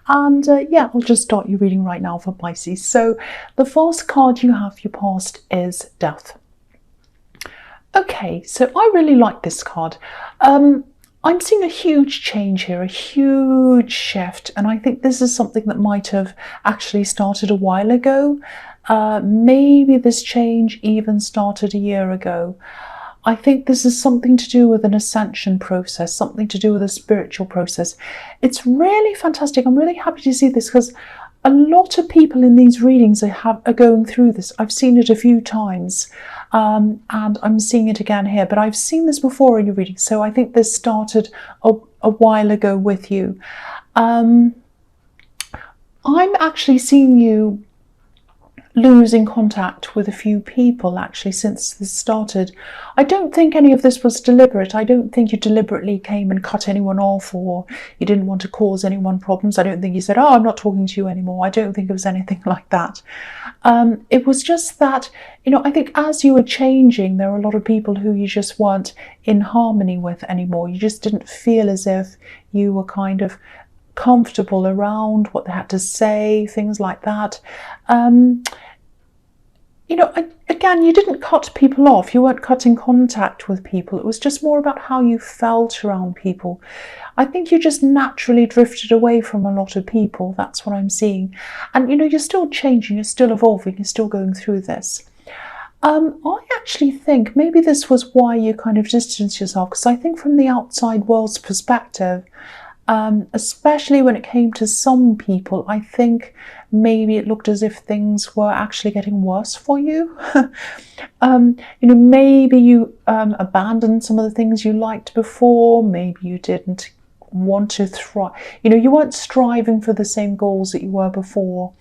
And yeah, I'll just start your reading right now for Pisces. So the first card you have for your past is Death. Okay, so I really like this card. I'm seeing a huge change here, a huge shift, and I think this is something that might have actually started a while ago. Maybe this change even started a year ago. I think this is something to do with an ascension process, something to do with a spiritual process. It's really fantastic. I'm really happy to see this because a lot of people in these readings are going through this. I've seen it a few times, and I'm seeing it again here, but I've seen this before in your reading, so I think this started a while ago with you. I'm actually seeing you losing contact with a few people actually since this started. I don't think any of this was deliberate. I don't think you deliberately came and cut anyone off, or you didn't want to cause anyone problems. I don't think you said, oh, I'm not talking to you anymore. I don't think it was anything like that. It was just that, I think as you were changing, there were a lot of people who you just weren't in harmony with anymore. You just didn't feel as if you were kind of comfortable around what they had to say, things like that. Again, you didn't cut people off. You weren't cutting contact with people. It was just more about how you felt around people. I think you just naturally drifted away from a lot of people. That's what I'm seeing. And, you're still changing, you're still evolving, you're still going through this. I actually think maybe this was why you kind of distanced yourself, because I think from the outside world's perspective, especially when it came to some people, I think maybe it looked as if things were actually getting worse for you. Maybe you abandoned some of the things you liked before. Maybe you didn't want to thrive. You weren't striving for the same goals that you were before.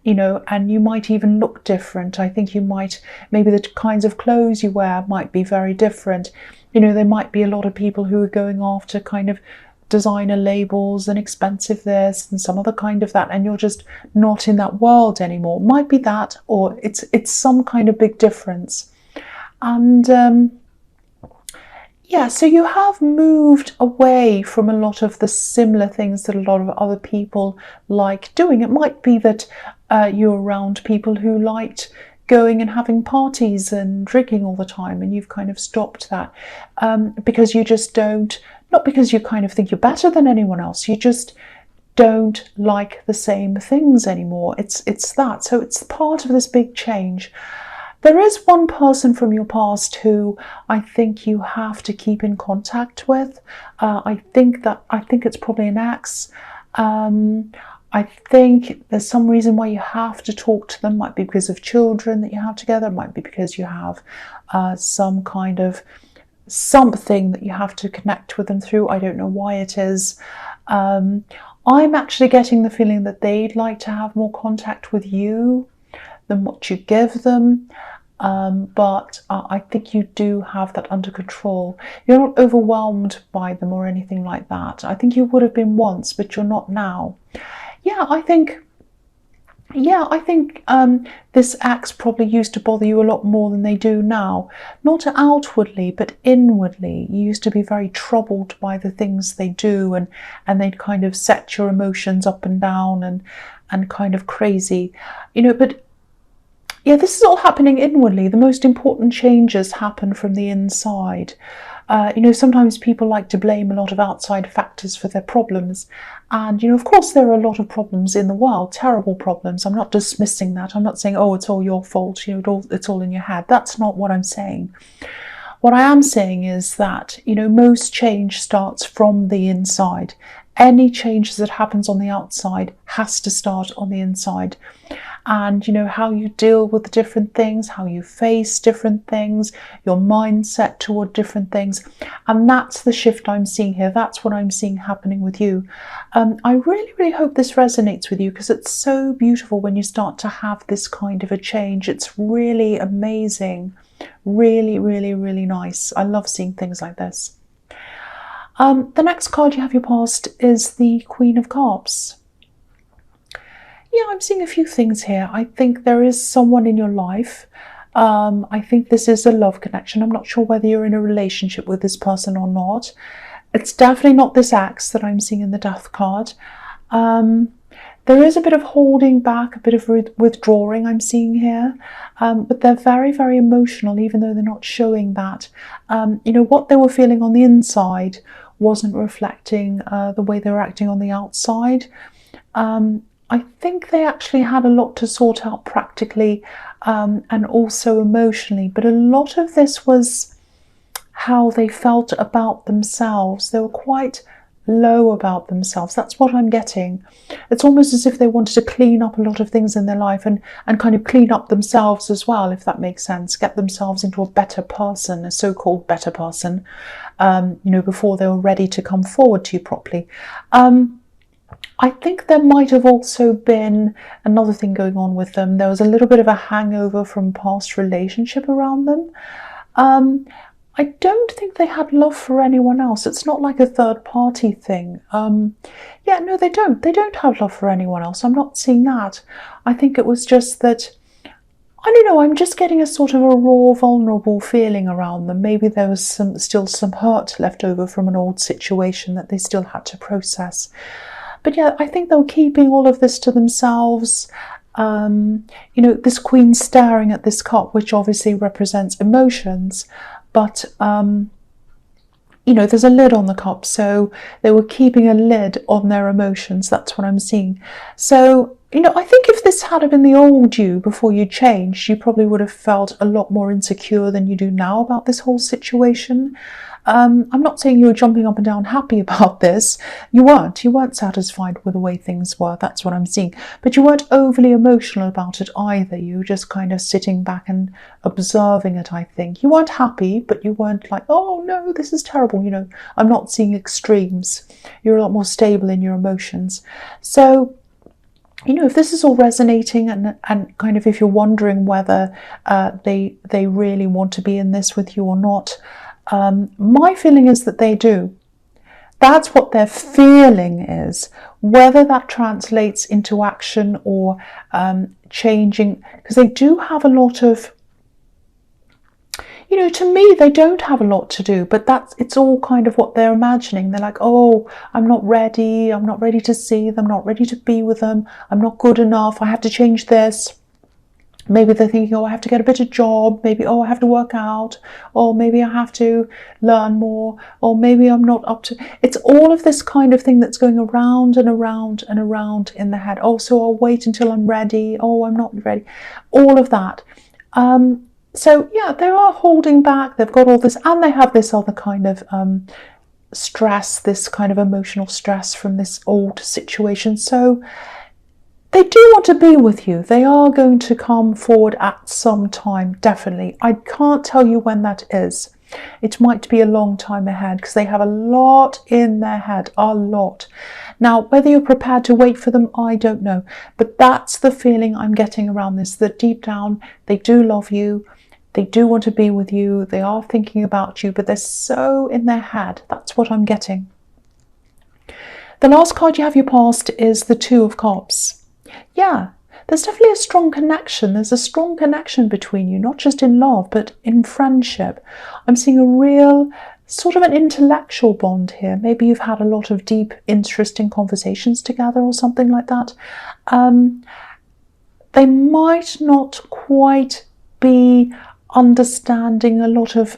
And you might even look different. I think maybe the kinds of clothes you wear might be very different. There might be a lot of people who are going after kind of designer labels and expensive this and some other kind of that, and you're just not in that world anymore. It might be that, or it's some kind of big difference. And yeah, so you have moved away from a lot of the similar things that a lot of other people like doing. It might be that you're around people who liked going and having parties and drinking all the time, and you've kind of stopped that because you just don't, not because you kind of think you're better than anyone else, you just don't like the same things anymore. It's that. So it's part of this big change. There is one person from your past who I think you have to keep in contact with. I think it's probably an ex. I think there's some reason why you have to talk to them. Might be because of children that you have together. Might be because you have some kind of something that you have to connect with them through. I don't know why it is. I'm actually getting the feeling that they'd like to have more contact with you than what you give them. But I think you do have that under control. You're not overwhelmed by them or anything like that. I think you would have been once, but you're not now. I think this ex probably used to bother you a lot more than they do now. Not outwardly, but inwardly. You used to be very troubled by the things they do, and they'd kind of set your emotions up and down and kind of crazy. But yeah, this is all happening inwardly. The most important changes happen from the inside. Sometimes people like to blame a lot of outside factors for their problems. And, of course, there are a lot of problems in the world, terrible problems. I'm not dismissing that. I'm not saying, oh, it's all your fault, it's all in your head. That's not what I'm saying. What I am saying is that, most change starts from the inside. Any change that happens on the outside has to start on the inside. And how you deal with different things, how you face different things, your mindset toward different things, and that's the shift I'm seeing here. That's what I'm seeing happening with you. I really, really hope this resonates with you, because it's so beautiful when you start to have this kind of a change. It's really amazing, really, really, really nice. I love seeing things like this. The next card you have your past is the Queen of Cups. Yeah, I'm seeing a few things here. I think there is someone in your life. I think this is a love connection. I'm not sure whether you're in a relationship with this person or not. It's definitely not this ex that I'm seeing in the Death card. There is a bit of holding back, a bit of withdrawing I'm seeing here, but they're very, very emotional, even though they're not showing that. What they were feeling on the inside wasn't reflecting the way they were acting on the outside. I think they actually had a lot to sort out practically and also emotionally, but a lot of this was how they felt about themselves. They were quite low about themselves. That's what I'm getting. It's almost as if they wanted to clean up a lot of things in their life and kind of clean up themselves as well, if that makes sense. Get themselves into a better person, a so-called better person, before they were ready to come forward to you properly. I think there might have also been another thing going on with them. There was a little bit of a hangover from past relationship around them. I don't think they had love for anyone else. It's not like a third party thing. No, they don't. They don't have love for anyone else. I'm not seeing that. I think it was just that, I don't know, I'm just getting a sort of a raw, vulnerable feeling around them. Maybe there was still some hurt left over from an old situation that they still had to process. But yeah, I think they were keeping all of this to themselves. This queen staring at this cup, which obviously represents emotions. But, there's a lid on the cup, so they were keeping a lid on their emotions. That's what I'm seeing. So, I think if this had been the old you before you changed, you probably would have felt a lot more insecure than you do now about this whole situation. I'm not saying you were jumping up and down happy about this. You weren't satisfied with the way things were. That's what I'm seeing. But you weren't overly emotional about it either. You were just kind of sitting back and observing it, I think. You weren't happy, but you weren't like, oh no, this is terrible. I'm not seeing extremes. You're a lot more stable in your emotions. So, if this is all resonating and kind of if you're wondering whether they really want to be in this with you or not, my feeling is that they do. That's what their feeling is. Whether that translates into action or changing, because they do have a lot of, to me, they don't have a lot to do, but it's all kind of what they're imagining. They're like, oh, I'm not ready to see them, not ready to be with them, I'm not good enough, I have to change this. Maybe they're thinking, oh, I have to get a better job. Maybe, oh, I have to work out. Or maybe I have to learn more. Or maybe I'm not up to... It's all of this kind of thing that's going around and around and around in the head. Oh, so I'll wait until I'm ready. Oh, I'm not ready. All of that. So, yeah, they are holding back. They've got all this. And they have this other kind of stress, this kind of emotional stress from this old situation. So... they do want to be with you. They are going to come forward at some time, definitely. I can't tell you when that is. It might be a long time ahead because they have a lot in their head, a lot. Now, whether you're prepared to wait for them, I don't know. But that's the feeling I'm getting around this, that deep down, they do love you. They do want to be with you. They are thinking about you, but they're so in their head. That's what I'm getting. The last card you have your past is the Two of Cups. Yeah, there's definitely a strong connection. There's a strong connection between you, not just in love, but in friendship. I'm seeing a real sort of an intellectual bond here. Maybe you've had a lot of deep, interesting conversations together or something like that. They might not quite be understanding a lot of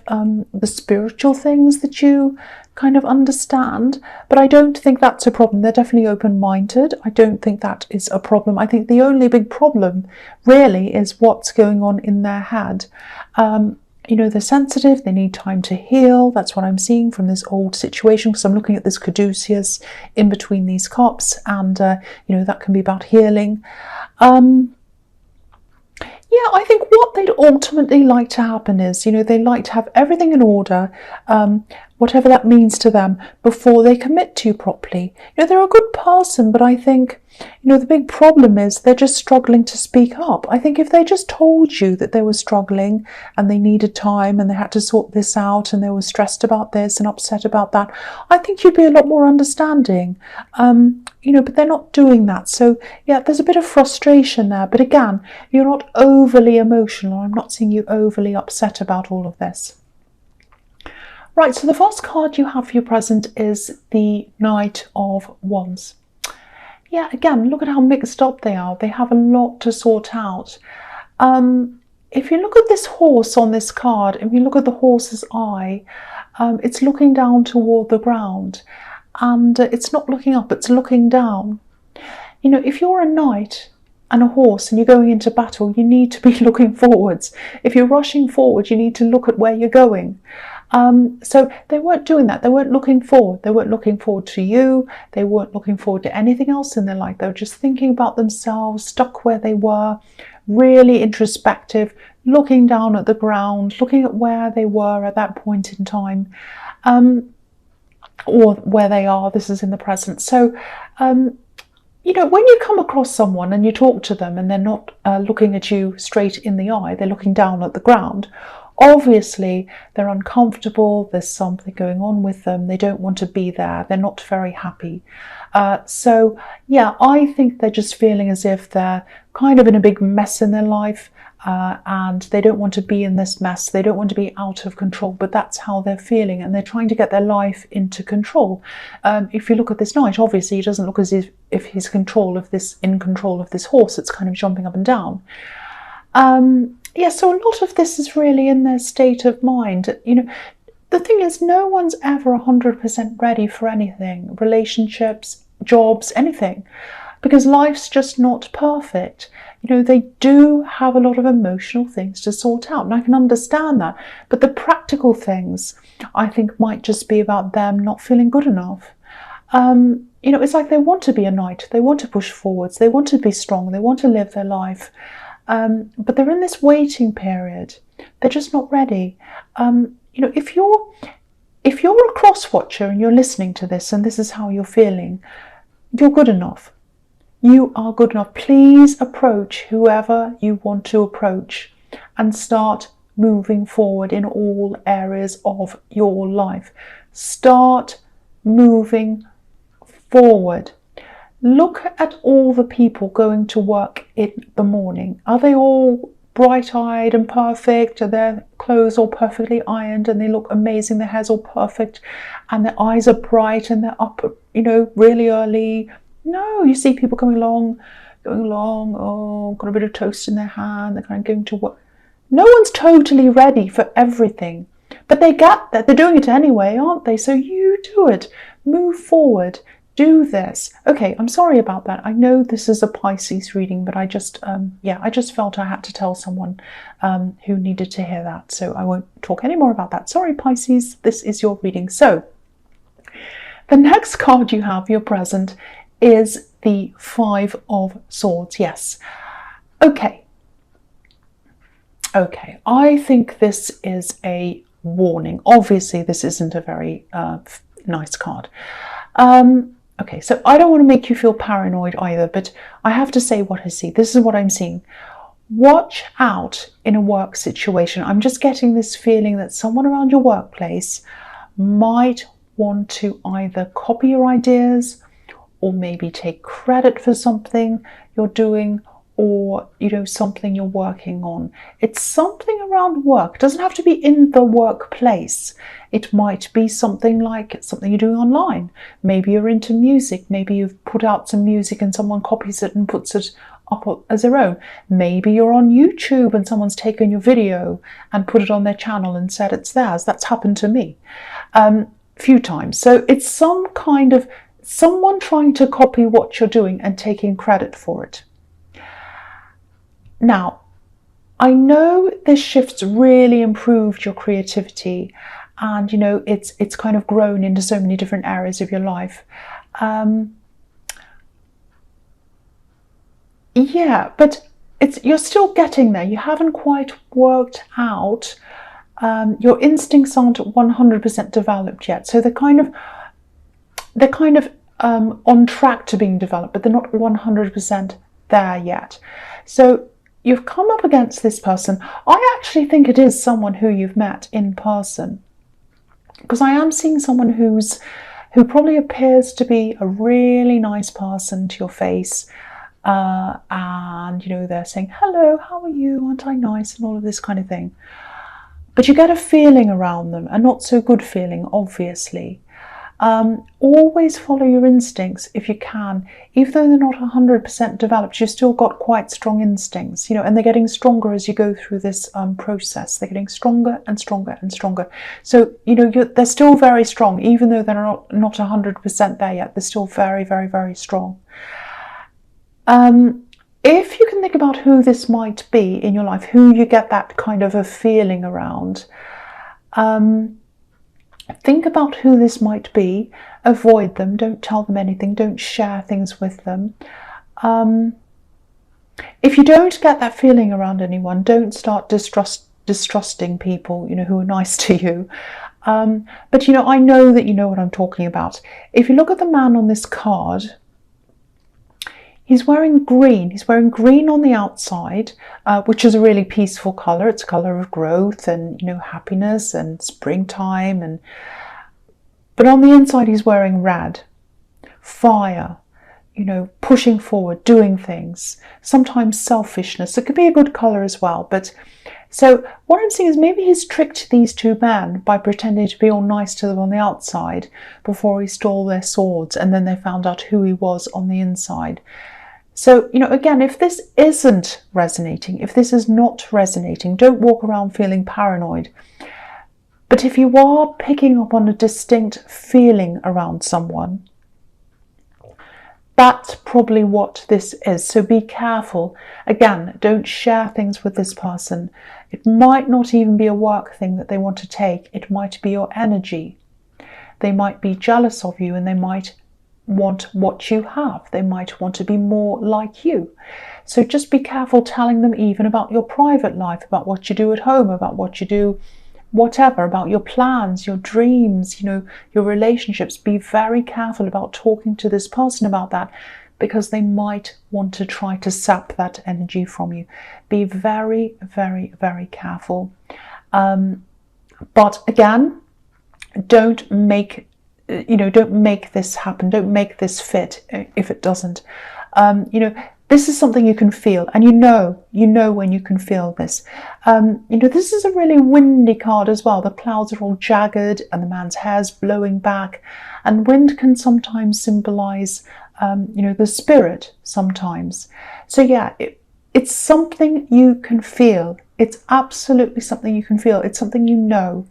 the spiritual things that you kind of understand, but I don't think that's a problem. They're definitely open-minded. I don't think that is a problem. I think the only big problem really is what's going on in their head. They're sensitive, they need time to heal. That's what I'm seeing from this old situation, because I'm looking at this caduceus in between these cups, and that can be about healing. Yeah, I think what they'd ultimately like to happen is, they like to have everything in order, whatever that means to them, before they commit to you properly. They're a good person, but I think, the big problem is they're just struggling to speak up. I think if they just told you that they were struggling and they needed time and they had to sort this out and they were stressed about this and upset about that, I think you'd be a lot more understanding. But they're not doing that. So, yeah, there's a bit of frustration there. But again, you're not overly emotional. I'm not seeing you overly upset about all of this. Right, so the first card you have for your present is the Knight of Wands. yeah, again, look at how mixed up they are. They have a lot to sort out. If you look at this horse on this card, if you look at the horse's eye, it's looking down toward the ground, and it's not looking up, it's looking down. You know, if you're a knight and a horse and you're going into battle, you need to be looking forwards. If you're rushing forward, you need to look at where you're going. So they weren't doing that. They weren't looking forward. They weren't looking forward to you. They weren't looking forward to anything else in their life. They were just thinking about themselves, stuck where they were, really introspective, looking down at the ground, looking at where they were at that point in time, or where they are. This is in the present. So, you know, when you come across someone and you talk to them and they're not looking at you straight in the eye, they're looking down at the ground, obviously they're uncomfortable, there's something going on with them, they don't want to be there, they're not very happy. So yeah, I think they're just feeling as if they're kind of in a big mess in their life, and they don't want to be in this mess, they don't want to be out of control, but that's how they're feeling, and they're trying to get their life into control. If you look at this knight, obviously he doesn't look as if he's in control of this horse. It's kind of jumping up and down. Yeah, so a lot of this is really in their state of mind. You know, the thing is, no one's ever 100% ready for anything, relationships, jobs, anything, because life's just not perfect. You know, they do have a lot of emotional things to sort out, and I can understand that. But the practical things, I think, might just be about them not feeling good enough. You know, it's like they want to be a knight, they want to push forwards, they want to be strong, they want to live their life. But they're in this waiting period. They're just not ready. You know, if you're a cross watcher and you're listening to this and this is how you're feeling, you're good enough. You are good enough. Please approach whoever you want to approach and start moving forward in all areas of your life. Start moving forward. Look at all the people going to work in the morning. Are they all bright-eyed and perfect? Are their clothes all perfectly ironed and they look amazing? Their hair's all perfect and their eyes are bright and they're up, you know, really early. No, you see people going along, oh, got a bit of toast in their hand, they're kind of going to work. No one's totally ready for everything, but they get that. They're doing it anyway, aren't they? So you do it. Move forward. Do this. Okay, I'm sorry about that. I know this is a Pisces reading, but I just felt I had to tell someone who needed to hear that. So I won't talk any more about that. Sorry, Pisces, this is your reading. So the next card you have, your present, is the Five of Swords. Yes. Okay, I think this is a warning. Obviously, this isn't a very nice card. Okay, so I don't want to make you feel paranoid either, but I have to say what I see. This is what I'm seeing. Watch out in a work situation. I'm just getting this feeling that someone around your workplace might want to either copy your ideas or maybe take credit for something you're doing, or, you know, something you're working on. It's something around work. It doesn't have to be in the workplace. It might be something like something you're doing online. Maybe you're into music. Maybe you've put out some music and someone copies it and puts it up as their own. Maybe you're on YouTube and someone's taken your video and put it on their channel and said it's theirs. That's happened to me a few times. So it's some kind of someone trying to copy what you're doing and taking credit for it. Now, I know this shift's really improved your creativity, and you know it's kind of grown into so many different areas of your life. Yeah, but you're still getting there. You haven't quite worked out. Your instincts aren't 100% developed yet, so they're kind of on track to being developed, but they're not 100% there yet. So you've come up against this person. I actually think it is someone who you've met in person, because I am seeing someone who probably appears to be a really nice person to your face, and you know, they're saying, hello, how are you, aren't I nice, and all of this kind of thing. But you get a feeling around them, a not so good feeling, obviously. Always follow your instincts if you can. Even though they're not 100% developed, you've still got quite strong instincts, and they're getting stronger as you go through this process. They're getting stronger and stronger and stronger. So, they're still very strong, even though they're not 100% there yet. They're still very, very, very strong. If you can think about who this might be in your life, who you get that kind of a feeling around, think about who this might be. Avoid them. Don't tell them anything. Don't share things with them. If you don't get that feeling around anyone, don't start distrusting people, who are nice to you. But, I know that you know what I'm talking about. If you look at the man on this card, he's wearing green. He's wearing green on the outside, which is a really peaceful colour. It's a colour of growth and, happiness and springtime. But on the inside, he's wearing red, fire, pushing forward, doing things, sometimes selfishness. It could be a good colour as well. But so what I'm seeing is maybe he's tricked these two men by pretending to be all nice to them on the outside before he stole their swords, and then they found out who he was on the inside. So, again, if this isn't resonating, if this is not resonating, don't walk around feeling paranoid. But if you are picking up on a distinct feeling around someone, that's probably what this is. So be careful. Again, don't share things with this person. It might not even be a work thing that they want to take. It might be your energy. They might be jealous of you and they might want what you have. They might want to be more like you. So just be careful telling them even about your private life, about what you do at home, about what you do, whatever, about your plans, your dreams, your relationships. Be very careful about talking to this person about that, because they might want to try to sap that energy from you. Be very, very, very careful. But again, don't make this happen. Don't make this fit if it doesn't. This is something you can feel, and you know when you can feel this. This is a really windy card as well. The clouds are all jagged and the man's hair's blowing back, and wind can sometimes symbolize, the spirit sometimes. So yeah, it's something you can feel. It's absolutely something you can feel. It's something you know.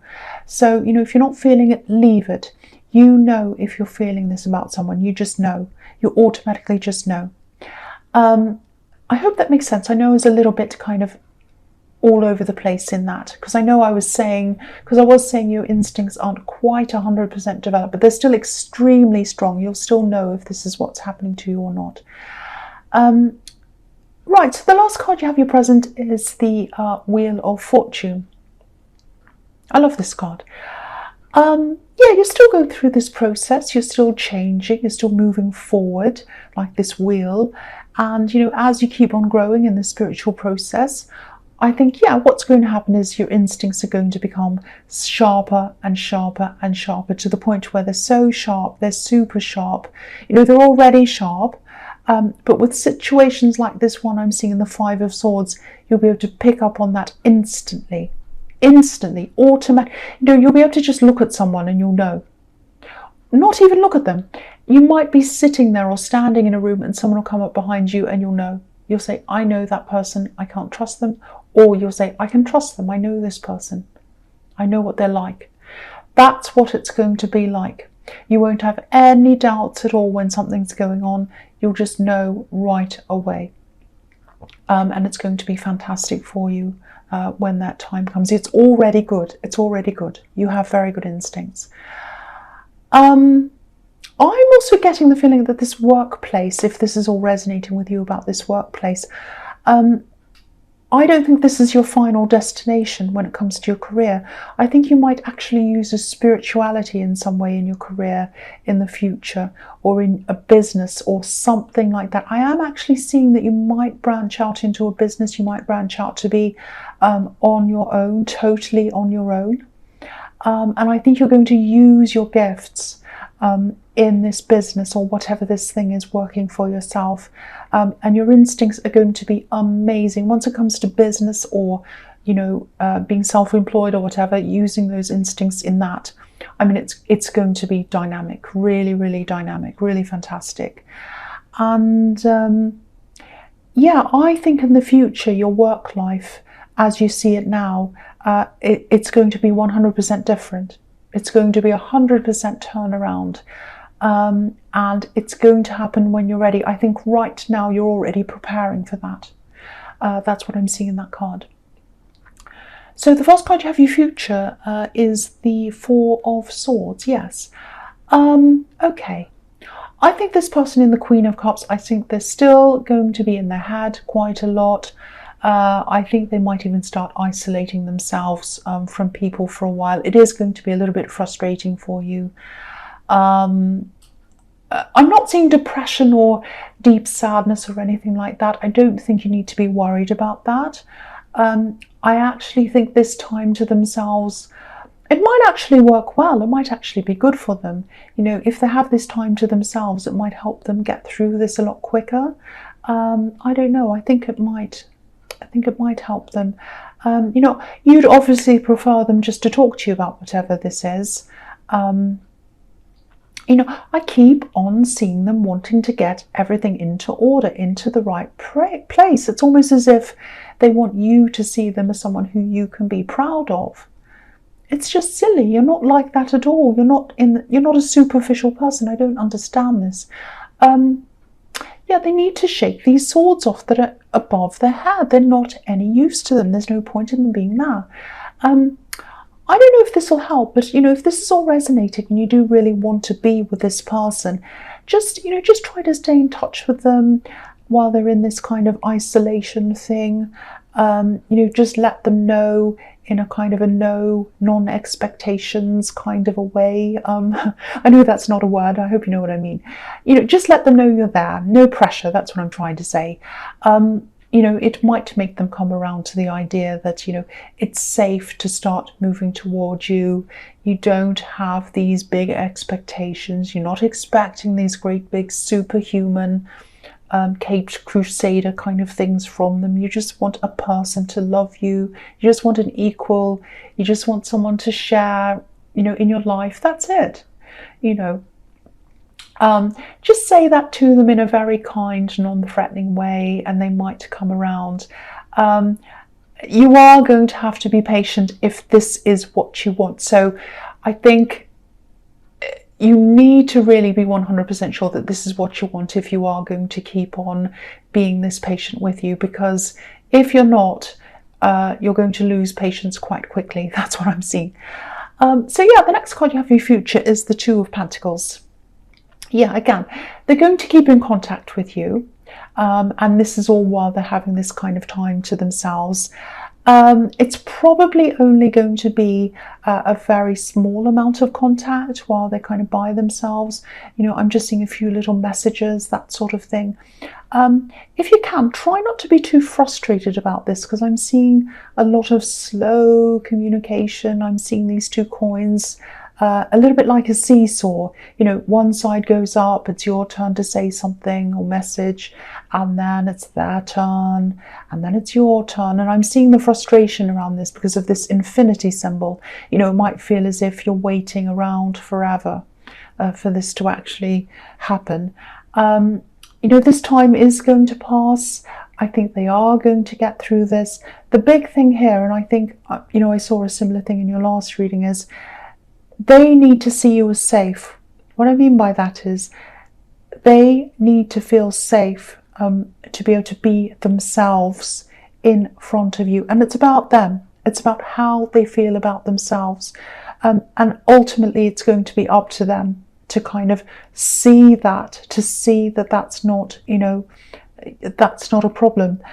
So, if you're not feeling it, leave it. If you're feeling this about someone, you just know. You automatically just know. I hope that makes sense. I know I was a little bit kind of all over the place in that, because I was saying your instincts aren't quite 100% developed, but they're still extremely strong. You'll still know if this is what's happening to you or not. Right, so the last card you have your present is the Wheel of Fortune. I love this card. Yeah, you're still going through this process. You're still changing. You're still moving forward like this wheel. And, as you keep on growing in the spiritual process, I think, yeah, what's going to happen is your instincts are going to become sharper and sharper and sharper, to the point where they're so sharp, they're super sharp. They're already sharp. But with situations like this one I'm seeing in the Five of Swords, you'll be able to pick up on that instantly, automatic. You'll be able to just look at someone and you'll know. Not even look at them. You might be sitting there or standing in a room and someone will come up behind you and you'll know. You'll say, I know that person, I can't trust them. Or you'll say, I can trust them, I know this person. I know what they're like. That's what it's going to be like. You won't have any doubts at all when something's going on. You'll just know right away. And it's going to be fantastic for you when that time comes. It's already good. It's already good. You have very good instincts. I'm also getting the feeling that this workplace, if this is all resonating with you about this workplace, I don't think this is your final destination when it comes to your career. I think you might actually use a spirituality in some way in your career in the future, or in a business or something like that. I am actually seeing that you might branch out into a business. You might branch out to be on your own, totally on your own. And I think you're going to use your gifts in this business or whatever this thing is working for yourself. And your instincts are going to be amazing. Once it comes to business or, being self-employed or whatever, using those instincts in that, I mean, it's going to be dynamic, really, really dynamic, really fantastic. And yeah, I think in the future, your work life, as you see it now, it's going to be 100% different. It's going to be 100% turnaround. And it's going to happen when you're ready. I think right now you're already preparing for that. That's what I'm seeing in that card. So the first card you have your future is the Four of Swords. Yes. Okay. I think this person in the Queen of Cups, I think they're still going to be in their head quite a lot. I think they might even start isolating themselves from people for a while. It is going to be a little bit frustrating for you. I'm not seeing depression or deep sadness or anything like that. I don't think you need to be worried about that. I actually think this time to themselves, it might actually work well. It might actually be good for them. You know, if they have this time to themselves, it might help them get through this a lot quicker. I don't know. I think it might help them. You know, you'd obviously prefer them just to talk to you about whatever this is. You know, I keep on seeing them wanting to get everything into order, into the right place. It's almost as if they want you to see them as someone who you can be proud of. It's just silly. You're not like that at all. You're not a superficial person. I don't understand this. Yeah, they need to shake these swords off that are above their head. They're not any use to them. There's no point in them being there. I don't know if this will help, but, you know, if this is all resonating and you do really want to be with this person, just try to stay in touch with them while they're in this kind of isolation thing. Just let them know in a kind of a non-expectations kind of a way. I know that's not a word. I hope you know what I mean. Just let them know you're there. No pressure. That's what I'm trying to say. It might make them come around to the idea that, it's safe to start moving towards you. You don't have these big expectations. You're not expecting these great big superhuman caped crusader kind of things from them. You just want a person to love you. You just want an equal. You just want someone to share, in your life. That's it. Just say that to them in a very kind, non-threatening way, and they might come around. You are going to have to be patient if this is what you want. So I think you need to really be 100% sure that this is what you want if you are going to keep on being this patient with you, because if you're not, you're going to lose patience quite quickly. That's what I'm seeing. So yeah, the next card you have for your future is the Two of Pentacles. Yeah, again, they're going to keep in contact with you. And this is all while they're having this kind of time to themselves. It's probably only going to be a very small amount of contact while they're kind of by themselves. I'm just seeing a few little messages, that sort of thing. If you can, try not to be too frustrated about this, because I'm seeing a lot of slow communication. I'm seeing these two coins. A little bit like a seesaw. One side goes up, it's your turn to say something or message, and then it's their turn, and then it's your turn. And I'm seeing the frustration around this because of this infinity symbol. It might feel as if you're waiting around forever for this to actually happen. This time is going to pass. I think they are going to get through this. The big thing here, and I think, I saw a similar thing in your last reading, is they need to see you as safe. What I mean by that is they need to feel safe to be able to be themselves in front of you. And it's about them. It's about how they feel about themselves. And ultimately, it's going to be up to them to kind of see that, that's not, that's not a problem.